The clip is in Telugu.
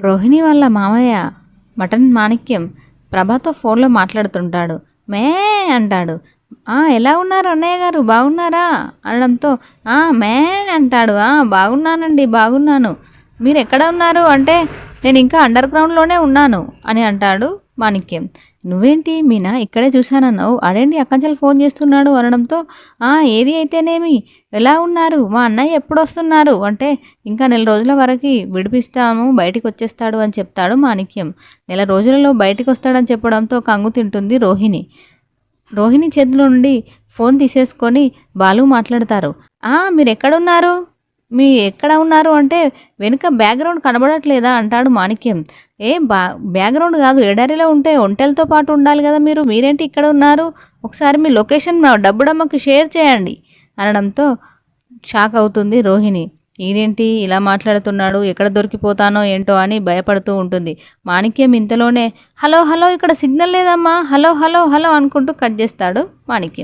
రోహిణి వాళ్ళ మామయ్య మటన్ మాణిక్యం ప్రభాతో ఫోన్లో మాట్లాడుతుంటాడు. మే అంటాడు. ఎలా ఉన్నారు అన్నయ్య గారు, బాగున్నారా అనడంతో మే అంటాడు. బాగున్నానండి, బాగున్నాను. మీరు ఎక్కడ ఉన్నారు అంటే, నేను ఇంకా అండర్ గ్రౌండ్లోనే ఉన్నాను అని అంటాడు మాణిక్యం. నువ్వేంటి మీనా ఇక్కడే చూశానన్నావు, అదేంటి అక్కంచెలు ఫోన్ చేస్తున్నాడు అనడంతో, ఏది అయితేనేమి ఎలా ఉన్నారు, మా అన్నయ్య ఎప్పుడు వస్తున్నారు అంటే, ఇంకా నెల రోజుల వరకు విడిపిస్తాము, బయటికి వచ్చేస్తాడు అని చెప్తాడు మాణిక్యం. నెల రోజులలో బయటికి వస్తాడని చెప్పడంతో కంగు తింటుంది రోహిణి. రోహిణి చేతిలో నుండి ఫోన్ తీసేసుకొని బాలు మాట్లాడతారు. మీరు ఎక్కడున్నారు, ఎక్కడ ఉన్నారు అంటే, వెనుక బ్యాక్గ్రౌండ్ కనబడట్లేదా అంటాడు మాణిక్యం. బ్యాక్గ్రౌండ్ కాదు, ఎడారిలో ఉంటే ఒంటెలతో పాటు ఉండాలి కదా, మీరేంటి ఇక్కడ ఉన్నారు, ఒకసారి మీ లొకేషన్ మా డబ్బుడమ్మకి షేర్ చేయండి అనడంతో షాక్ అవుతుంది రోహిణి. ఈడేంటి ఇలా మాట్లాడుతున్నాడు, ఎక్కడ దొరికిపోతానో ఏంటో అని భయపడుతూ ఉంటుంది. మాణిక్యం ఇంతలోనే హలో హలో ఇక్కడ సిగ్నల్ లేదమ్మా, హలో హలో హలో అనుకుంటూ కట్ చేస్తాడు మాణిక్యం.